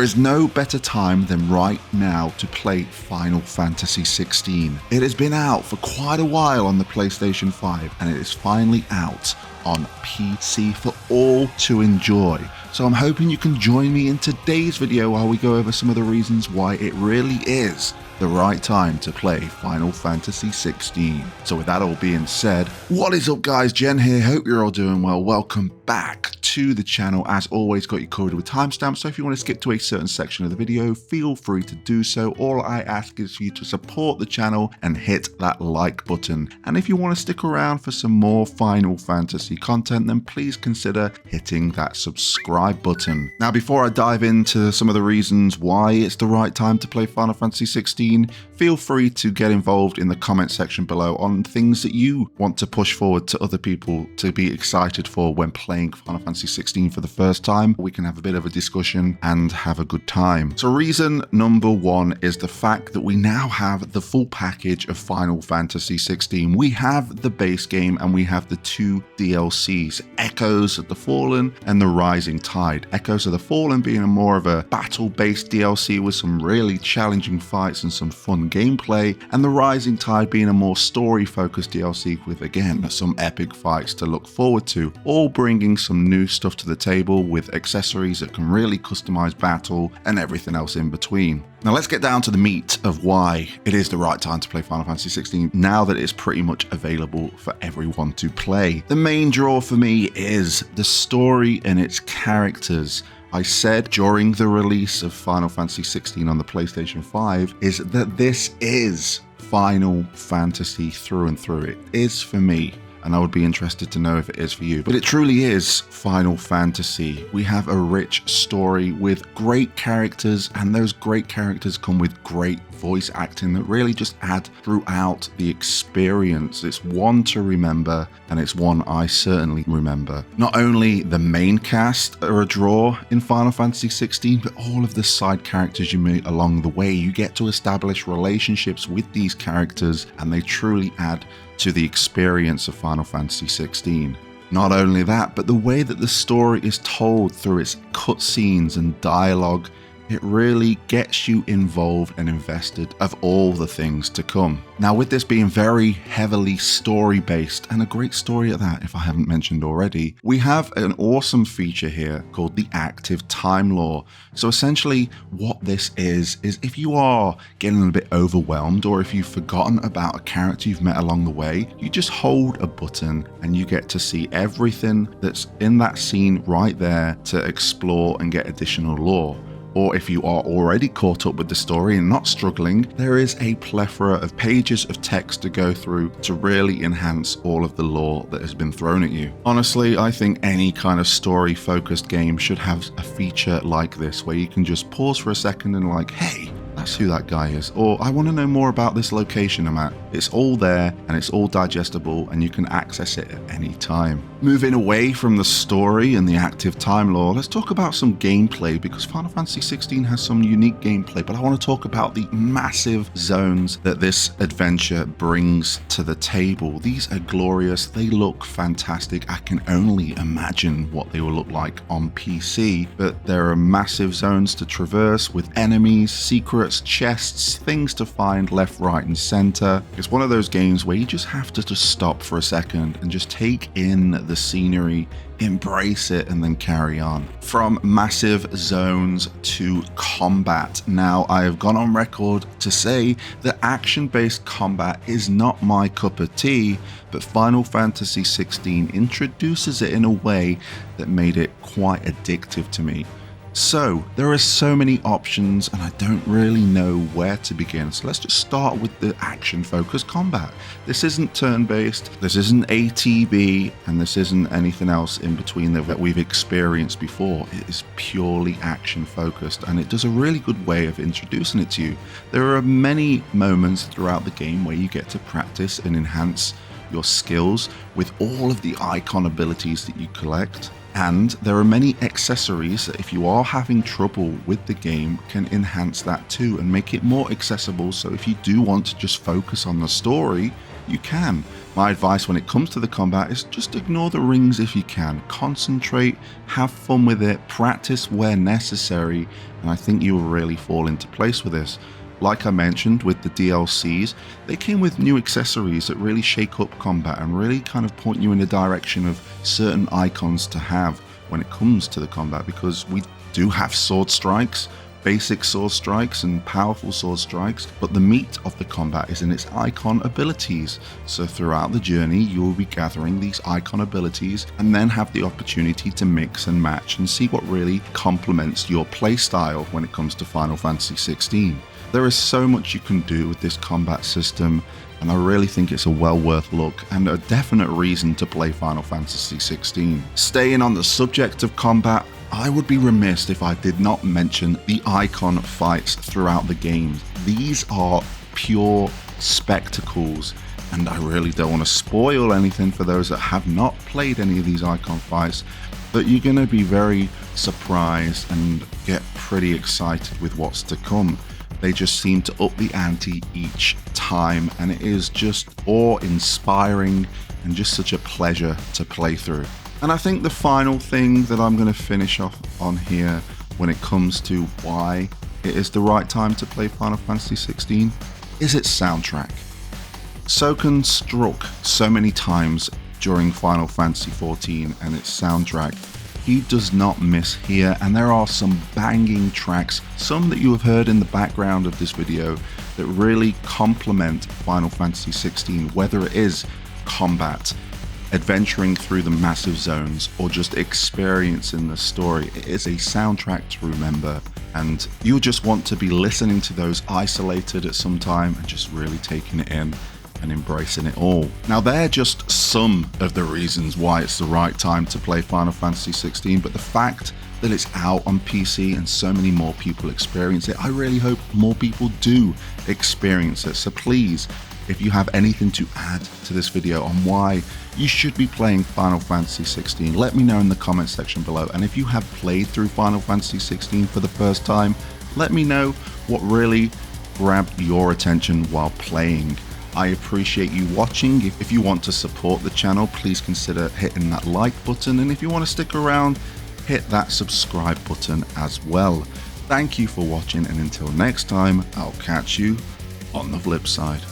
There is no better time than right now to play Final Fantasy 16. It has been out for quite a while on the PlayStation 5 and it is finally out on PC for all to enjoy. So I'm hoping you can join me in today's video while we go over some of the reasons why it really is the right time to play Final Fantasy 16. So with that all being said, what is up guys, Jen here, hope you're all doing well. Welcome back to the channel. As always, got you covered with timestamps, so if you want to skip to a certain section of the video, feel free to do so. All I ask is for you to support the channel and hit that like button. And if you want to stick around for some more Final Fantasy content, then please consider hitting that subscribe button. Now, before I dive into some of the reasons why it's the right time to play Final Fantasy 16, feel free to get involved in the comment section below on things that you want to push forward to other people to be excited for when playing Final Fantasy 16 for the first time. We can have a bit of a discussion and have a good time. So reason number one is the fact that we now have the full package of Final Fantasy 16. We have the base game and we have the two DLCs, Echoes of the Fallen and the Rising Tide. Echoes of the Fallen being a more of a battle-based DLC with some really challenging fights and some fun gameplay, and the Rising Tide being a more story-focused DLC with, again, some epic fights to look forward to, all bringing some new stuff to the table with accessories that can really customize battle and everything else in between. Now let's get down to the meat of why it is the right time to play Final Fantasy 16 now that it's pretty much available for everyone to play. The main draw for me is the story and its characters. I said during the release of Final Fantasy 16 on the PlayStation 5 is that this is Final Fantasy through and through. It is for me. And I would be interested to know if it is for you. But it truly is Final Fantasy. We have a rich story with great characters, and those great characters come with great voice acting that really just add throughout the experience. It's one to remember, and it's one I certainly remember. Not only the main cast are a draw in Final Fantasy 16, but all of the side characters you meet along the way. You get to establish relationships with these characters, and they truly add to the experience of Final Fantasy 16. Not only that, but the way that the story is told through its cutscenes and dialogue, it really gets you involved and invested of all the things to come. Now, with this being very heavily story-based, and a great story at that, if I haven't mentioned already, we have an awesome feature here called the Active Time Law. So essentially what this is if you are getting a bit overwhelmed, or if you've forgotten about a character you've met along the way, you just hold a button and you get to see everything that's in that scene right there to explore and get additional lore. Or if you are already caught up with the story and not struggling, there is a plethora of pages of text to go through to really enhance all of the lore that has been thrown at you. Honestly, I think any kind of story-focused game should have a feature like this, where you can just pause for a second and like, hey, that's who that guy is, or I want to know more about this location I'm at. It's all there and it's all digestible and you can access it at any time. Moving away from the story and the active time law, let's talk about some gameplay, because Final Fantasy 16 has some unique gameplay, but I want to talk about the massive zones that this adventure brings to the table. These are glorious, they look fantastic. I can only imagine what they will look like on PC, but there are massive zones to traverse with enemies, secrets, chests, things to find left, right and center. It's one of those games where you just have to just stop for a second and just take in the scenery, embrace it and then carry on. From massive zones to combat. Now, I have gone on record to say that action-based combat is not my cup of tea, but Final Fantasy 16 introduces it in a way that made it quite addictive to me. So there are so many options and I don't really know where to begin. So let's just start with the action focused combat. This isn't turn-based, this isn't ATB, and this isn't anything else in between that we've experienced before. It is purely action focused and it does a really good way of introducing it to you. There are many moments throughout the game where you get to practice and enhance your skills with all of the Eikon abilities that you collect. And there are many accessories that if you are having trouble with the game can enhance that too and make it more accessible. So if you do want to just focus on the story, you can. My advice when it comes to the combat is just ignore the rings if you can. Concentrate, have fun with it, practice where necessary, and I think you will really fall into place with this. Like I mentioned with the DLCs, they came with new accessories that really shake up combat and really kind of point you in the direction of certain icons to have when it comes to the combat, because we do have sword strikes, basic sword strikes and powerful sword strikes, but the meat of the combat is in its icon abilities. So throughout the journey you will be gathering these icon abilities and then have the opportunity to mix and match and see what really complements your playstyle when it comes to Final Fantasy 16. There is so much you can do with this combat system, and I really think it's a well worth look and a definite reason to play Final Fantasy 16. Staying on the subject of combat, I would be remiss if I did not mention the Eikon Fights throughout the game. These are pure spectacles, and I really don't want to spoil anything for those that have not played any of these Eikon Fights, but you're going to be very surprised and get pretty excited with what's to come. They just seem to up the ante each time, and it is just awe-inspiring and just such a pleasure to play through. And I think the final thing that I'm going to finish off on here when it comes to why it is the right time to play Final Fantasy 16 is its soundtrack. Soken struck so many times during Final Fantasy 14 and its soundtrack. He does not miss here, and there are some banging tracks, some that you have heard in the background of this video, that really complement Final Fantasy 16, whether it is combat, adventuring through the massive zones, or just experiencing the story. It is a soundtrack to remember, and you just want to be listening to those isolated at some time and just really taking it in and embracing it all. Now, they're just some of the reasons why it's the right time to play Final Fantasy 16, but the fact that it's out on PC and so many more people experience it, I really hope more people do experience it. So please, if you have anything to add to this video on why you should be playing Final Fantasy 16, let me know in the comment section below. And if you have played through Final Fantasy 16 for the first time, let me know what really grabbed your attention while playing. I appreciate you watching. If you want to support the channel, please consider hitting that like button, and if you want to stick around, hit that subscribe button as well. Thank you for watching, and until next time, I'll catch you on the flip side.